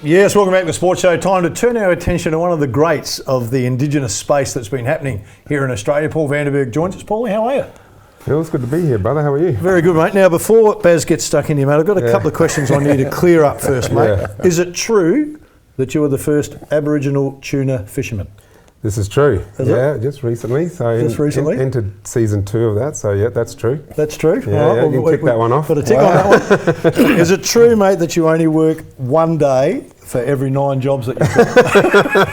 Yes, welcome back to the Sports Show. Time to turn our attention to one of the greats of the Indigenous space that's been happening here in Australia. Paul Vandenberg joins us. Paulie, how are you? Feels good to be here, brother. How are you? Very good, mate. Now, before Baz gets stuck in here, mate, I've got a couple of questions I need to clear up first, mate. Is it true that you were the first Aboriginal tuna fisherman? This is true. Just recently. So just recently? Entered season 2 of that, so yeah, that's true. That's true? Yeah, you can tick that one off. Got a tick on that one. Is it true, mate, that you only work one day for every 9 jobs that you've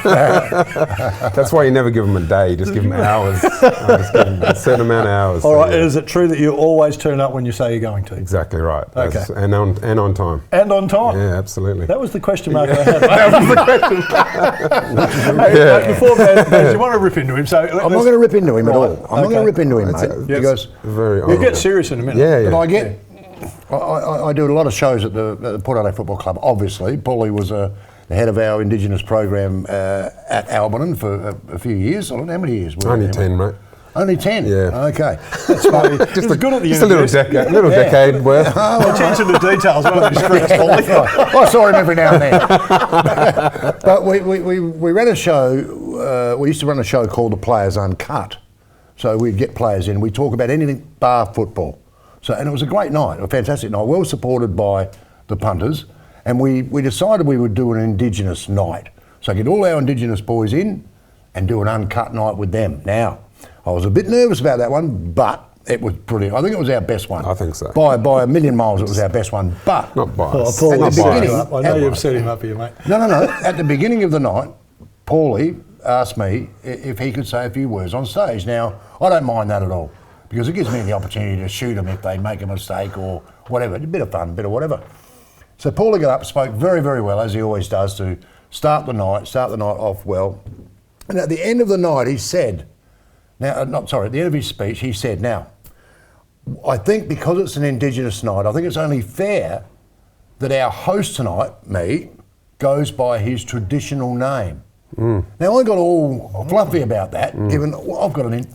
got? That's why you never give them a day, just give them hours. Just give them a certain amount of hours. All right, and is it true that you always turn up when you say you're going to? Exactly right. Okay. And on time. And on time? Yeah, absolutely. That was the question mark I had. That was the question. Hey, before Baz, you want to rip into him? So I'm not going to rip into him at all. I'm not going to rip into him, mate. Because very we'll get serious in a minute. Yeah. But I do a lot of shows at the Port Adelaide Football Club. Obviously, Paulie was the head of our Indigenous program at Alberton for a few years. How many years? Only 10, mate. Only 10? Yeah. Okay. That's just good at the just a little decade worth. Attention to details, one of these screens, Paulie. I saw him every now and then. But we ran a show, we used to run a show called The Players Uncut. So we'd get players in, we'd talk about anything bar football. And it was a great night, a fantastic night, well supported by the punters. And we decided we would do an Indigenous night. So get all our Indigenous boys in and do an uncut night with them. Now, I was a bit nervous about that one, but it was brilliant. I think it was our best one. I think so. By a million miles, it was our best one. But not biased. Paul, at the beginning, I know you've set him up here, mate. No. At the beginning of the night, Paulie asked me if he could say a few words on stage. Now, I don't mind that at all, because it gives me the opportunity to shoot them if they make a mistake or whatever. It's a bit of fun, a bit of whatever. So Paulie got up, spoke very, very well, as he always does, to start the night off well. And at the end of the night, he said, at the end of his speech, he said, now, I think because it's an Indigenous night, I think it's only fair that our host tonight, me, goes by his traditional name. Mm. Now, I got all fluffy about that, given I've got an...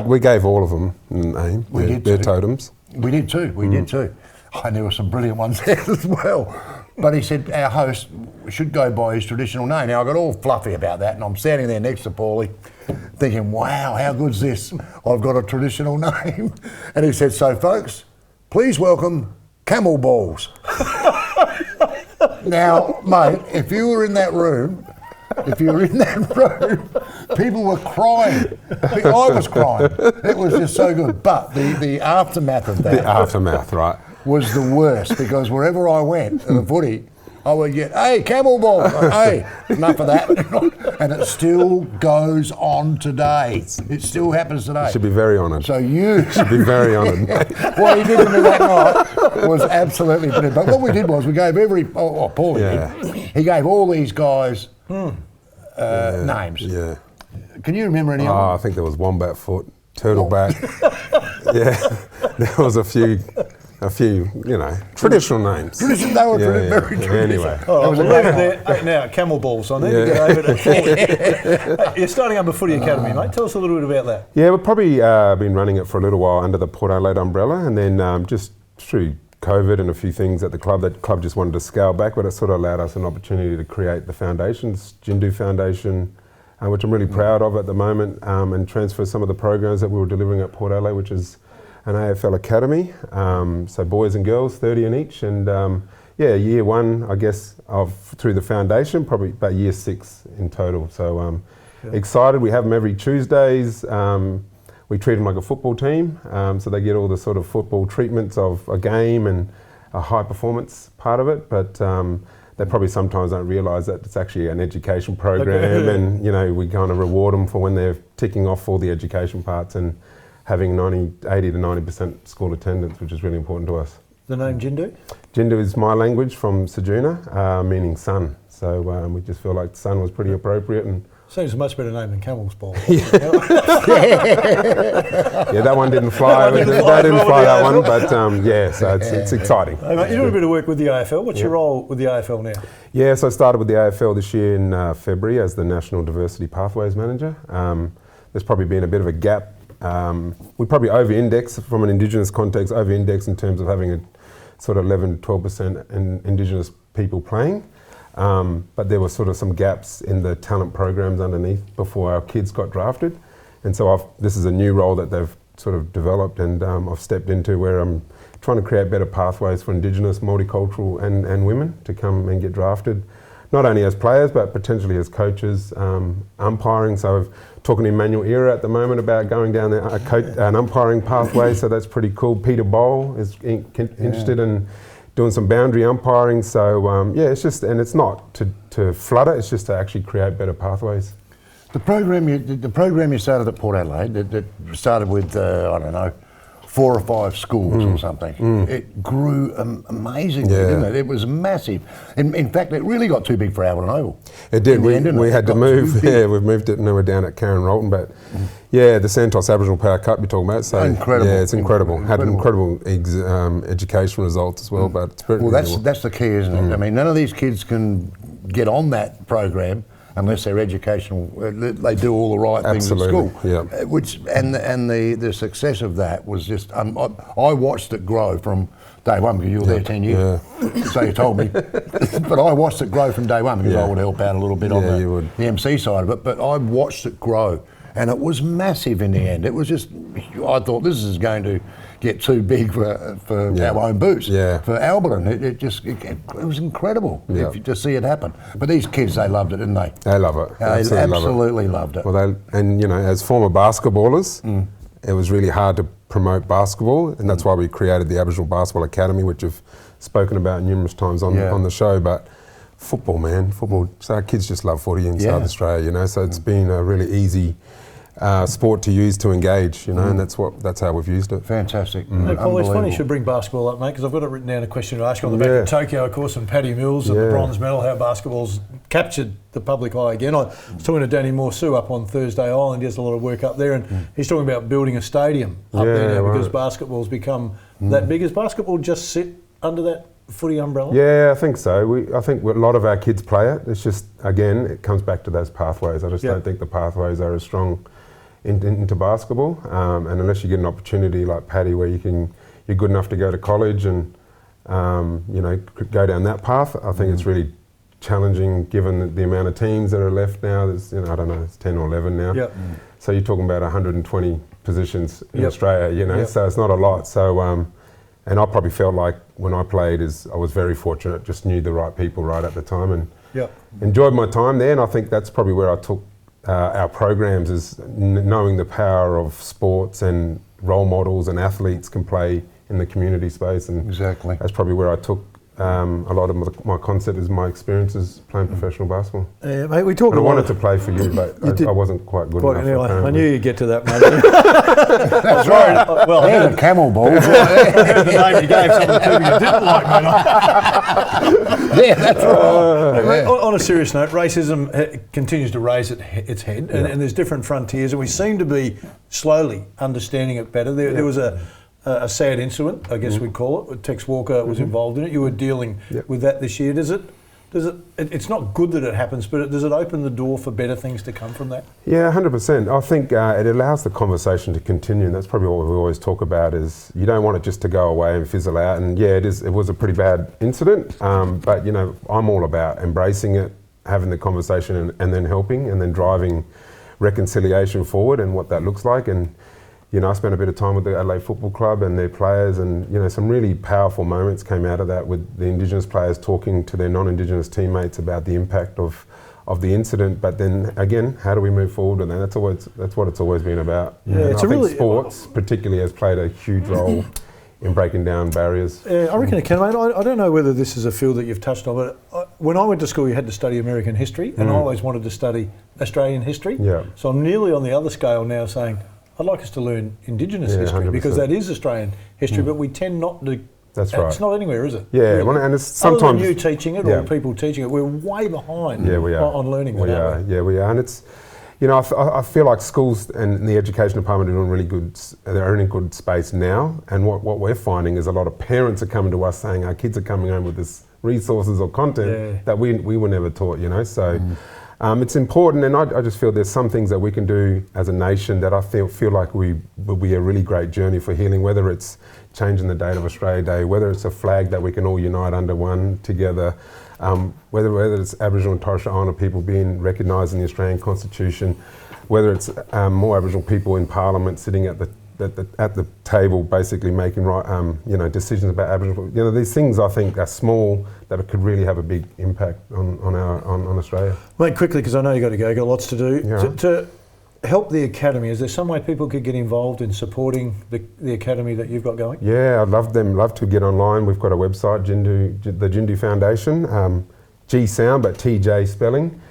we gave all of them a name, their totems. We did too, did too. And there were some brilliant ones there as well. But he said our host should go by his traditional name. Now, I got all fluffy about that, and I'm standing there next to Paulie thinking, wow, how good's this? I've got a traditional name. And he said, so folks, please welcome Camel Balls. Now, mate, if you were in that room, people were crying. I was crying. It was just so good. But the aftermath of that... The aftermath, right. ...was the worst, because wherever I went at the footy, I would get, hey, Camel Ball, hey, enough of that. And it still goes on today. It still happens today. You should be very honoured. So you should be very honoured. What he did to me that night was absolutely brilliant. But what we did was we gave Paul he gave all these guys names. Yeah. Can you remember any of them? I think there was Wombat Foot, Turtleback. There was a few, traditional names. They were very traditional. Anyway. Oh, we'll leave it there. Now, Camel Balls. I need to get over to You're starting up a footy academy, mate. Tell us a little bit about that. Yeah, we've probably been running it for a little while under the Port Adelaide umbrella, and then just through COVID and a few things at the club just wanted to scale back, but it sort of allowed us an opportunity to create the foundations, Jindu Foundation, which I'm really proud of at the moment, and transfer some of the programs that we were delivering at Port Adelaide, which is an AFL Academy, so boys and girls, 30 in each, and year one, I guess, through the foundation, probably about year 6 in total. So excited, we have them every Tuesdays. We treat them like a football team, so they get all the sort of football treatments of a game and a high performance part of it, but they probably sometimes don't realise that it's actually an education program, and we kind of reward them for when they're ticking off all the education parts and having 80 to 90% school attendance, which is really important to us. The name Jindu? Jindu is my language from Sejuna, meaning sun. So we just feel like sun was pretty appropriate. And seems a much better name than Camel's Ball. Yeah, that one didn't fly. They didn't fly that one, but so it's exciting. Hey, mate, you're doing a bit of work with the AFL. What's your role with the AFL now? Yeah, so I started with the AFL this year in February as the National Diversity Pathways Manager. There's probably been a bit of a gap. We probably over-index, from an Indigenous context, over-index in terms of having a sort of 11-12% Indigenous people playing. But there were sort of some gaps in the talent programs underneath before our kids got drafted. And so this is a new role that they've sort of developed, and I've stepped into, where I'm trying to create better pathways for Indigenous, multicultural and women to come and get drafted, not only as players but potentially as coaches, umpiring. So I'm talking to Emmanuel Era at the moment about going down an umpiring pathway, so that's pretty cool. Peter Bowl is interested in doing some boundary umpiring. So it's just, and it's not to flood it, it's just to actually create better pathways. The program you started at Port Adelaide, that started with, 4 or 5 schools or something. It grew amazingly, didn't it? It was massive. In fact, it really got too big for Albion Oval. It did. We had to move. Yeah, we've moved it. Now we're down at Karen Rolton, but the Santos Aboriginal Power Cup you're talking about. So incredible. Yeah, it's incredible. Had incredible education results as well. But it's that's the key, isn't it? I mean, none of these kids can get on that program unless they're educational, they do all the right things at school. Yeah. Which and the success of that was just. I watched it grow from day one, because you were there 10 years. Yeah. So you told me, but I watched it grow from day one, because I would help out a little bit on the MC side of it. But I watched it grow, and it was massive in the end. It was just. I thought this is going to get too big for our own boots. Yeah. For Albion, it was incredible to see it happen. But these kids, they loved it, didn't they? They love it. They absolutely loved it. Well, as former basketballers, it was really hard to promote basketball, and that's why we created the Aboriginal Basketball Academy, which I've spoken about numerous times on the show. But football, man, so our kids just love footy in South Australia, so it's been a really easy sport to use to engage, and that's how we've used it. Fantastic. Hey, Paul, it's funny you should bring basketball up, mate, because I've got it written down, a question to ask you on the back of Tokyo, of course, and Paddy Mills and the bronze medal, how basketball's captured the public eye again. I was talking to Danny Morsu up on Thursday Island. He does a lot of work up there, and he's talking about building a stadium up there now, because basketball's become that big. Does basketball just sit under that footy umbrella? Yeah, I think so. I think a lot of our kids play it. It's just, again, it comes back to those pathways. I just don't think the pathways are as strong into basketball, and unless you get an opportunity like Paddy, where you're good enough to go to college and go down that path, I think it's really challenging, given the amount of teams that are left now. There's I don't know, it's 10 or 11 now. So you're talking about 120 positions in Australia, so it's not a lot. So and I probably felt like when I played, I was very fortunate, just knew the right people right at the time, and enjoyed my time there. And I think that's probably where I took our programs, is knowing the power of sports and role models and athletes can play in the community space, and that's probably where I took a lot of my concept, is my experiences playing professional basketball. Mate, we talk. And I wanted to play for you, but I wasn't quite good enough. I knew you'd get to that, mate. That's right. Well, they're the camel balls. The name you gave someone who you didn't like, mate. That's right. On a serious note, racism continues to raise its head, and there's different frontiers, and we seem to be slowly understanding it better. There was a sad incident, I guess we'd call it. Tex Walker was involved in it. You were dealing with that this year. It's not good that it happens, but does it open the door for better things to come from that? Yeah, 100%. I think it allows the conversation to continue, and that's probably what we always talk about, is you don't want it just to go away and fizzle out. And it was a pretty bad incident, but I'm all about embracing it, having the conversation, and then helping, and then driving reconciliation forward, and what that looks like. And I spent a bit of time with the Adelaide Football Club and their players, and some really powerful moments came out of that, with the Indigenous players talking to their non-Indigenous teammates about the impact of the incident. But then again, how do we move forward? And that's what it's always been about. I think sports particularly has played a huge role in breaking down barriers. I reckon it can, mate. I don't know whether this is a field that you've touched on, but when I went to school, you had to study American history, and I always wanted to study Australian history. So I'm nearly on the other scale now, saying I'd like us to learn Indigenous history, 100%. Because that is Australian history, but we tend not to. That's right. It's not anywhere, is it? Yeah, really? And it's sometimes. Other than you teaching it or people teaching it, we're way behind on learning that. We are. And it's, I feel like schools and the education department are doing really good. They're in a good space now. And what we're finding is a lot of parents are coming to us saying our kids are coming home with this resources or content that we were never taught, So. It's important, and I just feel there's some things that we can do as a nation that I feel like will be a really great journey for healing, whether it's changing the date of Australia Day, whether it's a flag that we can all unite under one together. whether it's Aboriginal and Torres Strait Islander people being recognised in the Australian Constitution, whether it's more Aboriginal people in Parliament sitting at the table, basically making decisions about Aboriginal. These things I think are small that could really have a big impact on Australia. Mate, quickly, because I know you've got to go, got lots to do. Yeah. To help the academy, is there some way people could get involved in supporting the academy that you've got going? Yeah, I'd love to get online. We've got a website, the Jindu Foundation, G sound but TJ spelling.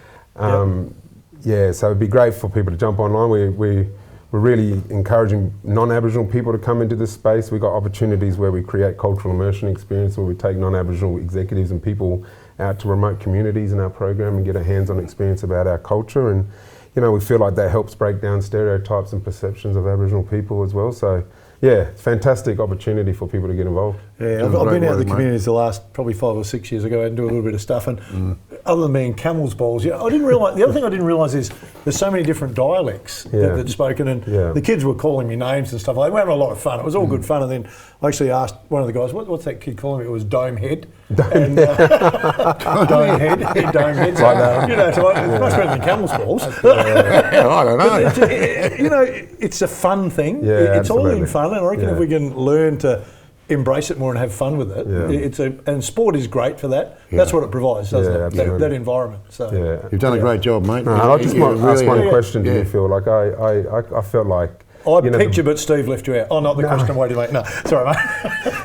Yeah, so it'd be great for people to jump online. We're really encouraging non-Aboriginal people to come into this space. We've got opportunities where we create cultural immersion experience, where we take non-Aboriginal executives and people out to remote communities in our program and get a hands-on experience about our culture. And we feel like that helps break down stereotypes and perceptions of Aboriginal people as well. So, yeah, fantastic opportunity for people to get involved. Yeah, I've been out in the communities the last probably 5 or 6 years ago and do a little bit of stuff. And other than being camels balls, I didn't realise. The other thing I didn't realise is there's so many different dialects that's spoken, and the kids were calling me names and stuff. Like, we were having a lot of fun. It was all good fun. And then I actually asked one of the guys, "What's that kid calling me?" It was Dome Head. Dome Head. Dome Head. So, so it's much better than camels balls. I don't know. It's a fun thing. Yeah, it's all in fun, and I reckon if we can learn to embrace it more and have fun with it, and sport is great for that. That's what it provides, doesn't it? That environment. So you've done a great job, mate. I just might ask one question. Do you feel like I felt like I picked you, but Steve left you out. Oh, not the question. Wait, mate. No, sorry, mate.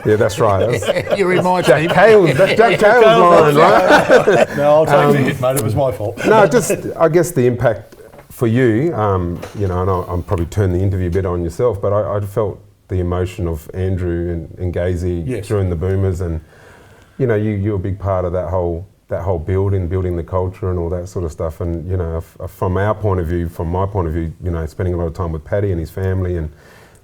Yeah, that's right. You remind me. Jack Hale's line, right? No, I'll take the hit, mate. It was my fault. No, just I guess the impact for you. And I'm probably turned the interview a bit on yourself, but I felt the emotion of Andrew and Gazy during the Boomers, and you're a big part of that whole building the culture and all that sort of stuff. And from my point of view, spending a lot of time with Paddy and his family and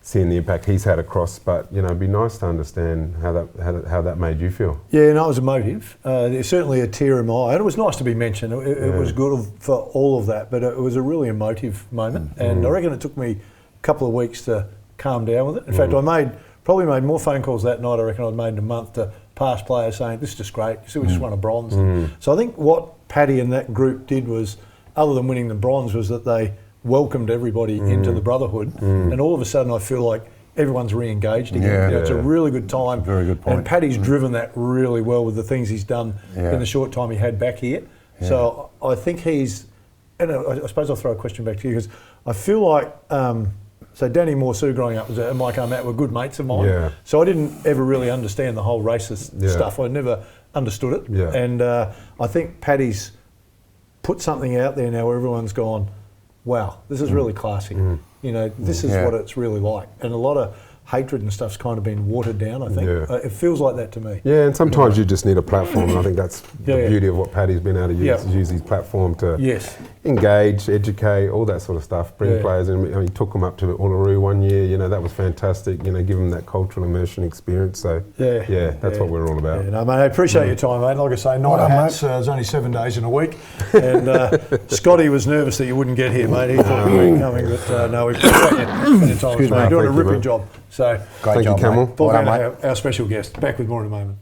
seeing the impact he's had across. But it'd be nice to understand how that made you feel. Yeah, no, it was emotive. There's certainly a tear in my eye, and it was nice to be mentioned. It was good for all of that, but it was a really emotive moment, and I reckon it took me a couple of weeks to calm down with it. In fact, I probably made more phone calls that night, I reckon, I'd made in a month, to past players saying, "This is just great. You see, we just won a bronze." So I think what Paddy and that group did was, other than winning the bronze, was that they welcomed everybody into the brotherhood, and all of a sudden I feel like everyone's re-engaged again. It's a really good time. Very good point. And Paddy's driven that really well with the things he's done in the short time he had back here. So I think he's, and I suppose I'll throw a question back to you, because I feel like so Danny Morsue growing up and Mike Armatt were good mates of mine. Yeah. So I didn't ever really understand the whole racist stuff. I never understood it. Yeah. And I think Paddy's put something out there now where everyone's gone, wow, this is really classy. This is what it's really like. And a lot of hatred and stuff's kind of been watered down, I think. It feels like that to me. Yeah, and sometimes you just need a platform, and I think that's the beauty of what Paddy's been able to use his platform to engage, educate, all that sort of stuff, bring players in. He took them up to Uluru one year, that was fantastic, give them that cultural immersion experience. So, that's what we're all about. Yeah, no, mate, I appreciate your time, mate. Like I say, 9 hats, there's only 7 days in a week. And Scotty was nervous that you wouldn't get here, mate. He thought you weren't coming, but no, we appreciate your time. You're doing a ripping job. So, Thank you, Camel. Paul Vandenberg, our special guest. Back with more in a moment.